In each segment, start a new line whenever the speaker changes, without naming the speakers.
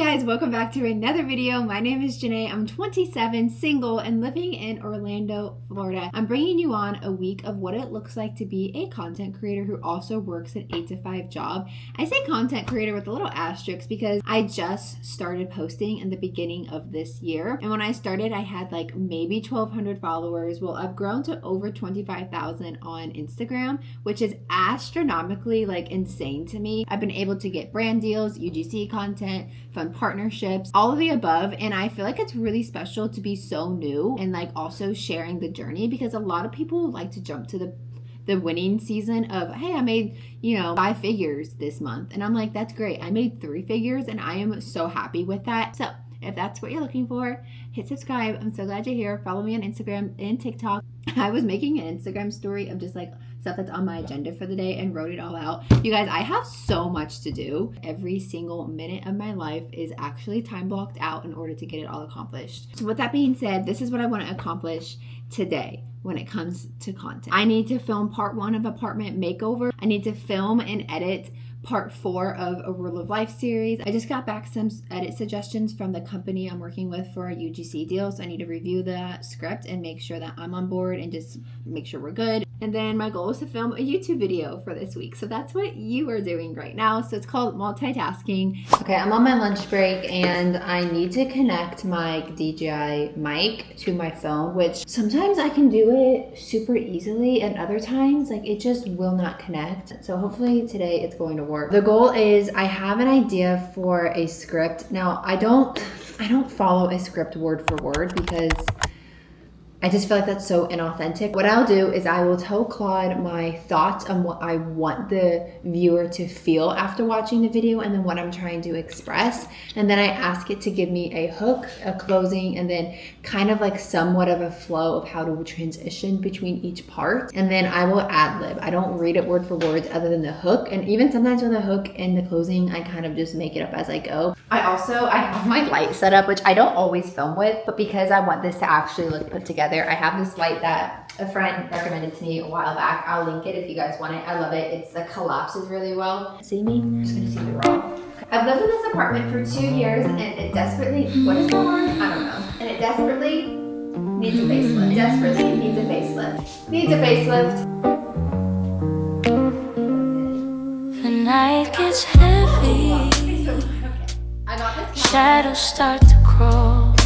guys, welcome back to another video. My name is Janae. I'm 27, single, and living in Orlando, Florida. I'm bringing you on a week of what it looks like to be a content creator who also works an 8-to-5 job. I say content creator with a little asterisk because I just started posting in the beginning of this year. And when I started, I had like maybe 1,200 followers. Well, I've grown to over 25,000 on Instagram, which is astronomically like insane to me. I've been able to get brand deals, UGC content, fun partnerships, all of the above. And I feel like it's really special to be so new and like also sharing the journey, because a lot of people like to jump to the winning season of, hey, I made, 5 figures this month. And I'm like, that's great. I made 3 figures and I am so happy with that. So if that's what you're looking for, hit subscribe. I'm so glad you're here. Follow me on Instagram and TikTok. I was making an Instagram story of just like stuff that's on my agenda for the day and wrote it all out. You guys, I have so much to do. Every single minute of my life is actually time blocked out in order to get it all accomplished. So with that being said, this is what I want to accomplish today. When it comes to content, I need to film part 1 of apartment makeover. I need to film and edit part 4 of a Rule of Life series. I just got back some edit suggestions from the company I'm working with for a UGC deal. So I need to review the script and make sure that I'm on board and just make sure we're good. And then my goal is to film a YouTube video for this week. So that's what you are doing right now. So it's called multitasking. Okay, I'm on my lunch break and I need to connect my DJI mic to my phone, which sometimes I can do it super easily and other times like it just will not connect. So hopefully today it's going to work. The goal is I have an idea for a script. Now I don't follow a script word for word because I just feel like that's so inauthentic. What I'll do is I will tell Claude my thoughts on what I want the viewer to feel after watching the video and then what I'm trying to express. And then I ask it to give me a hook, a closing, and then kind of like somewhat of a flow of how to transition between each part. And then I will ad lib. I don't read it word for word other than the hook. And even sometimes with the hook and the closing, I kind of just make it up as I go. I have my light set up, which I don't always film with, but because I want this to actually look put together, I have this light that a friend recommended to me a while back. I'll link it if you guys want it. I love it. It collapses really well. See me? I'm just gonna see me raw. I've lived in this apartment for 2 years and it desperately, what is the word? I don't know. And it desperately needs a facelift. Desperately needs a facelift. Needs a facelift.
The night gets heavy.
I got this.
Shadows start to crawl.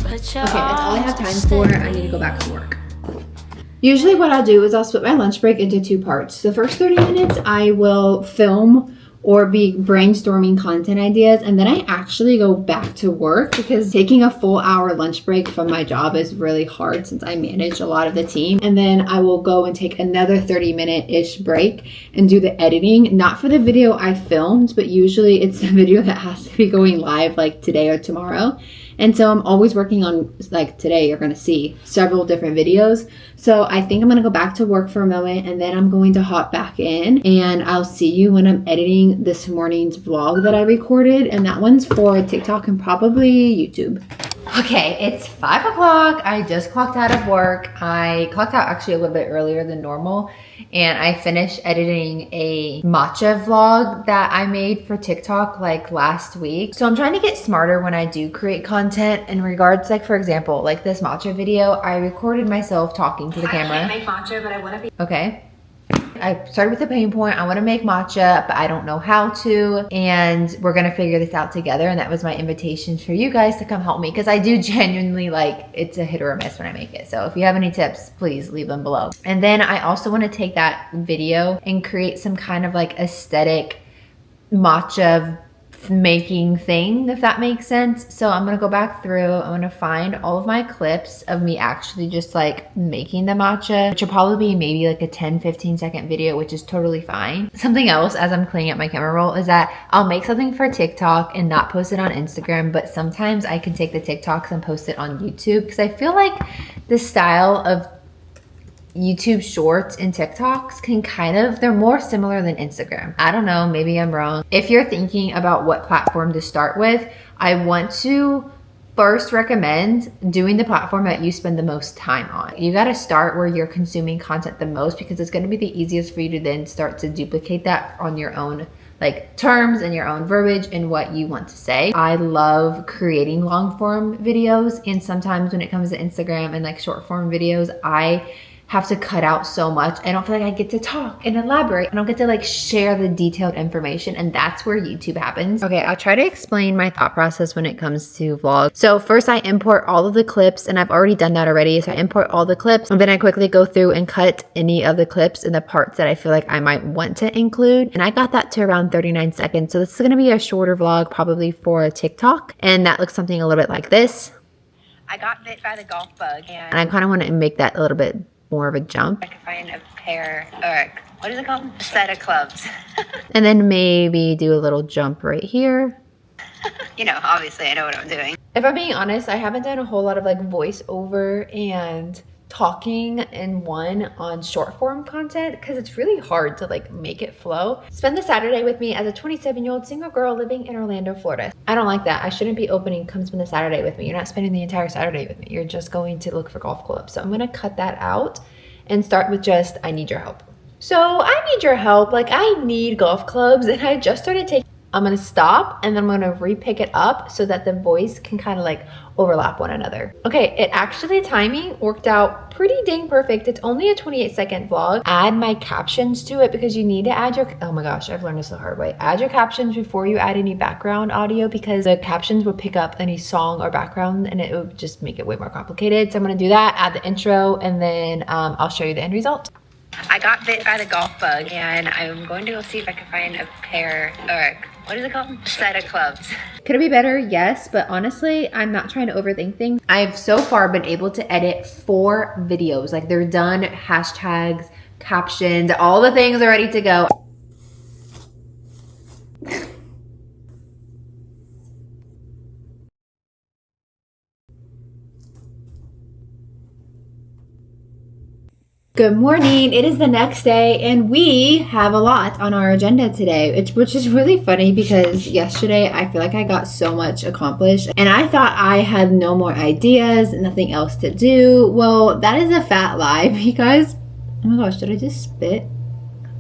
Okay, that's all I have time for. I need to go back to work. Usually what I'll do is I'll split my lunch break into 2 parts. The first 30 minutes I will film or be brainstorming content ideas, and then I actually go back to work because taking a full hour lunch break from my job is really hard since I manage a lot of the team. And then I will go and take another 30-minute-ish break and do the editing, not for the video I filmed, but usually it's the video that has to be going live like today or tomorrow. And so I'm always working on, like today, you're gonna see several different videos. So I think I'm gonna go back to work for a moment and then I'm going to hop back in and I'll see you when I'm editing this morning's vlog that I recorded. And that one's for TikTok and probably YouTube. Okay, it's 5 o'clock. I just clocked out of work. I clocked out actually a little bit earlier than normal. And I finished editing a matcha vlog that I made for TikTok like last week. So I'm trying to get smarter when I do create content in regards, like for example, like this matcha video, I recorded myself talking to the camera.
I can't make matcha, but I want to be.
Okay. I started with a pain point. I want to make matcha, but I don't know how to. And we're going to figure this out together. And that was my invitation for you guys to come help me because I do genuinely like it's a hit or a miss when I make it. So if you have any tips, please leave them below. And then I also want to take that video and create some kind of like aesthetic matcha making thing, if that makes sense. So I'm gonna go back through, I'm gonna find all of my clips of me actually just like making the matcha, which will probably be maybe like a 10-15 second video, which is totally fine. Something else as I'm cleaning up my camera roll is that I'll make something for TikTok and not post it on Instagram, but sometimes I can take the TikToks and post it on YouTube because I feel like the style of YouTube shorts and TikToks can they're more similar than Instagram. I don't know, maybe I'm wrong. If you're thinking about what platform to start with, I want to first recommend doing the platform that you spend the most time on. You got to start where you're consuming content the most because it's going to be the easiest for you to then start to duplicate that on your own like terms and your own verbiage and what you want to say. I love creating long form videos, and sometimes when it comes to Instagram and like short form videos, I have to cut out so much. I don't feel like I get to talk and elaborate. I don't get to like share the detailed information, and that's where YouTube happens. Okay, I'll try to explain my thought process when it comes to vlogs. So first I import all of the clips, and I've already done that already. So I import all the clips, and then I quickly go through and cut any of the clips in the parts that I feel like I might want to include. And I got that to around 39 seconds. So this is gonna be a shorter vlog, probably for TikTok. And that looks something a little bit like this. I got bit by the golf bug, and I kind of want to make that a little bit more of a jump. I could find a pair, or what is it called? A set of clubs. And then maybe do a little jump right here. You know, obviously I know what I'm doing. If I'm being honest, I haven't done a whole lot of like voiceover and talking in one on short form content because it's really hard to like make it flow. Spend the Saturday with me as a 27-year-old single girl living in Orlando, Florida. I don't like that. I shouldn't be opening come spend the Saturday with me. You're not spending the entire Saturday with me. You're just going to look for golf clubs. So I'm gonna cut that out and start with just, I need your help. So I need your help. Like I need golf clubs, and I just started taking, I'm gonna stop and then I'm gonna re-pick it up so that the voice can kind of like overlap one another. Okay, it actually, timing worked out pretty dang perfect. It's only a 28-second vlog. Add my captions to it because you need to add your, oh my gosh, I've learned this the hard way. Add your captions before you add any background audio, because the captions will pick up any song or background and it would just make it way more complicated. So I'm gonna do that, add the intro, and then I'll show you the end result. I got bit by the golf bug, and I'm going to go see if I can find a pair, or what is it called? A set of clubs. Could it be better? Yes, but honestly, I'm not trying to overthink things. I've so far been able to edit 4 videos. Like they're done, hashtags, captions, all the things are ready to go. Good morning. It is the next day and we have a lot on our agenda today, which is really funny because yesterday I feel like I got so much accomplished and I thought I had no more ideas, nothing else to do. Well, that is a fat lie because, oh my gosh, did I just spit?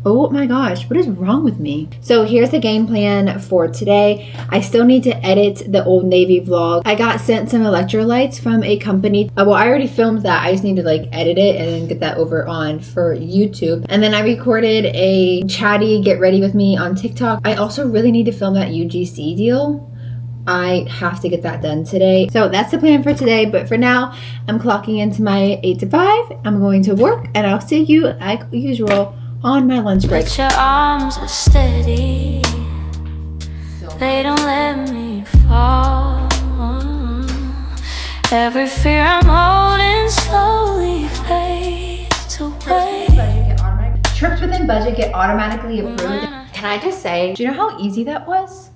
Oh my gosh, what is wrong with me? So here's the game plan for today. I still need to edit the Old Navy vlog. I got sent some electrolytes from a company. Well, I already filmed that. I just need to like edit it and then get that over on for YouTube. And then I recorded a chatty get ready with me on TikTok. I also really need to film that UGC deal. I have to get that done today. So that's the plan for today. But for now, I'm clocking into my 8 to 5. I'm going to work and I'll see you like usual on my lunch break.
But your arms are steady. They don't let me fall. Every fear I'm holding slowly fades away.
Trips within budget get automatically approved. Can I just say, do you know how easy that was?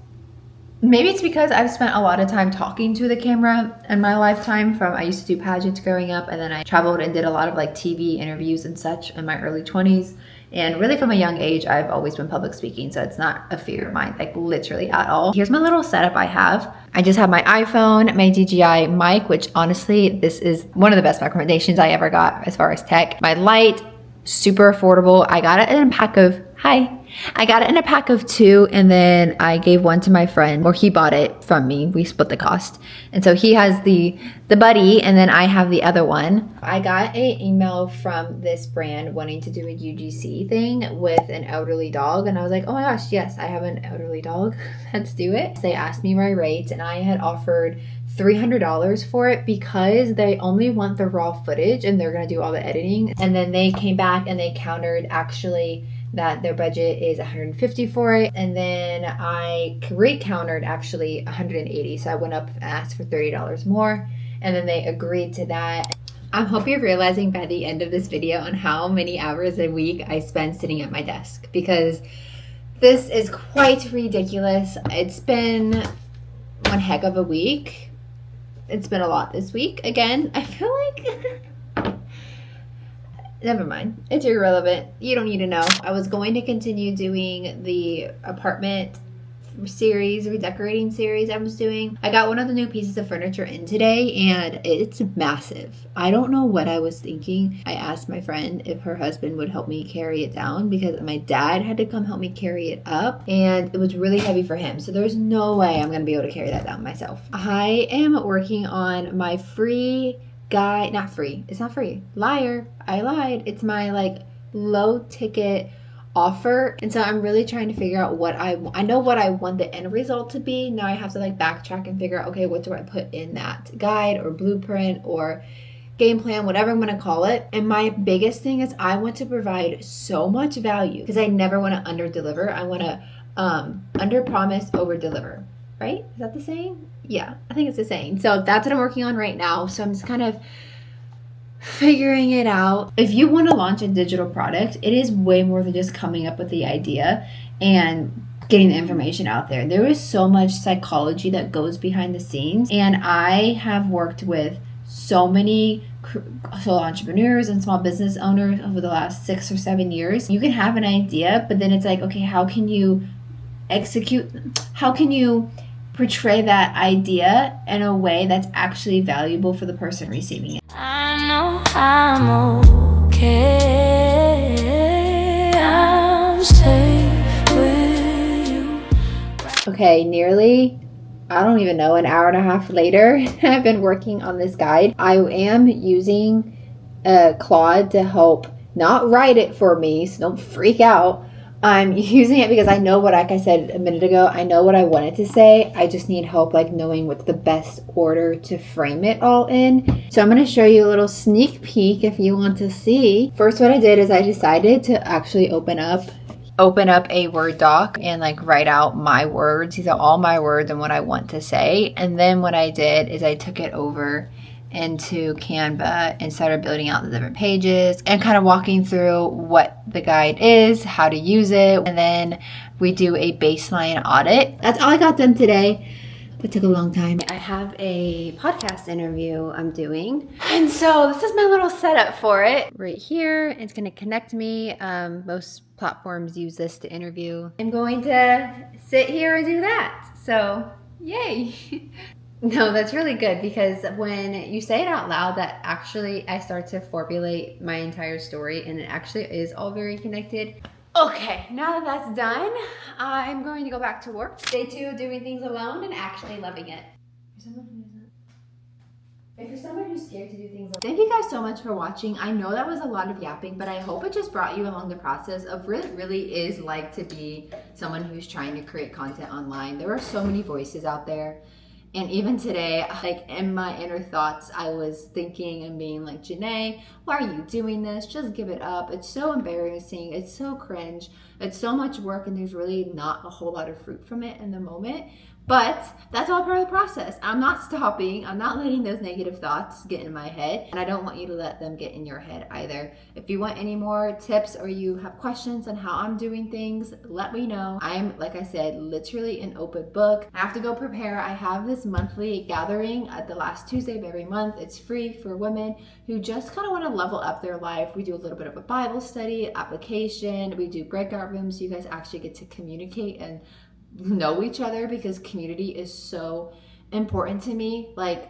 Maybe it's because I've spent a lot of time talking to the camera in my lifetime. From I used to do pageants growing up, and then I traveled and did a lot of like TV interviews and such in my early 20s. And really from a young age, I've always been public speaking, so it's not a fear of mine, like literally at all. Here's my little setup I have. I just have my iPhone, my DJI mic, which honestly, this is one of the best recommendations I ever got as far as tech. My light, super affordable. I got it in a pack of, I got it in a pack of 2, and then I gave one to my friend, or he bought it from me. We split the cost. And so he has the buddy, and then I have the other one. I got an email from this brand wanting to do a UGC thing with an elderly dog. And I was like, oh my gosh, yes, I have an elderly dog. Let's do it. They asked me my rate, and I had offered $300 for it because they only want the raw footage and they're going to do all the editing. And then they came back and they countered actually that their budget is $150 for it. And then I recountered actually $180. So I went up and asked for $30 more. And then they agreed to that. I hope you're realizing by the end of this video on how many hours a week I spend sitting at my desk, because this is quite ridiculous. It's been one heck of a week. It's been a lot this week. Again, I feel like never mind. It's irrelevant. You don't need to know. I was going to continue doing the apartment redecorating series I was doing. I got one of the new pieces of furniture in today and it's massive. I don't know what I was thinking. I asked my friend if her husband would help me carry it down because my dad had to come help me carry it up and it was really heavy for him. So there's no way I'm going to be able to carry that down myself. I am working on my free guide, not free. It's not free. Liar. I lied. It's my like low ticket offer, and so I'm really trying to figure out what I know what I want the end result to be. Now I have to like backtrack and figure out, okay, what do I put in that guide or blueprint or game plan, whatever I'm going to call it. And my biggest thing is I want to provide so much value because I never want to under deliver. I want to under promise, over deliver, right? Is that the saying? Yeah, I think it's the saying. So that's what I'm working on right now. So I'm just kind of figuring it out. If you want to launch a digital product, it is way more than just coming up with the idea and getting the information out there. There is so much psychology that goes behind the scenes, and I have worked with so many solo entrepreneurs and small business owners over the last 6 or 7 years. You can have an idea, but then it's like, okay, how can you execute? How can you portray that idea in a way that's actually valuable for the person receiving it?
I know I'm okay. I'm safe with you.
Okay, nearly, I don't even know, an hour and a half later, I've been working on this guide. I am using Claude to help not write it for me, so don't freak out. I'm using it because I know what, like I said a minute ago, I know what I wanted to say. I just need help like knowing what's the best order to frame it all in. So I'm going to show you a little sneak peek if you want to see. First, what I did is I decided to actually open up a Word doc and like write out my words. These are all my words and what I want to say. And then what I did is I took it over into Canva and started building out the different pages and kind of walking through what the guide is, how to use it, and then we do a baseline audit. That's all I got done today. It took a long time. I have a podcast interview I'm doing, and so this is my little setup for it. Right here, it's going to connect me. Most platforms use this to interview. I'm going to sit here and do that. So, yay. No, that's really good because when you say it out loud, that actually I start to formulate my entire story and it actually is all very connected. Okay, now that that's done, I'm going to go back to work. Day 2, doing things alone and actually loving it. If you're someone who's scared to do things alone. Thank you guys so much for watching. I know that was a lot of yapping, but I hope it just brought you along the process of what it really is like to be someone who's trying to create content online. There are so many voices out there. And even today, like in my inner thoughts, I was thinking and being like, Janae, why are you doing this? Just give it up. It's so embarrassing. It's so cringe. It's so much work and there's really not a whole lot of fruit from it in the moment. But that's all part of the process. I'm not stopping. I'm not letting those negative thoughts get in my head. And I don't want you to let them get in your head either. If you want any more tips or you have questions on how I'm doing things, let me know. I'm, like I said, literally an open book. I have to go prepare. I have this monthly gathering at the last Tuesday of every month. It's free for women who just kind of want to level up their life. We do a little bit of a Bible study, application. We do breakout rooms so you guys actually get to communicate and know each other because community is so important to me, like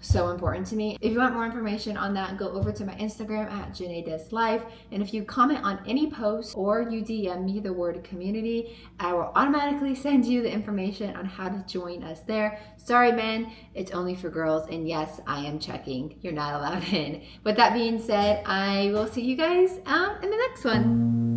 so important to me. If you want more information on that, go over to my Instagram at JanaeDesLife, and if you comment on any post or you DM me the word community, I will automatically send you the information on how to join us there. Sorry men, it's only for girls, and yes, I am checking. You're not allowed in. With that being said, I will see you guys in the next one.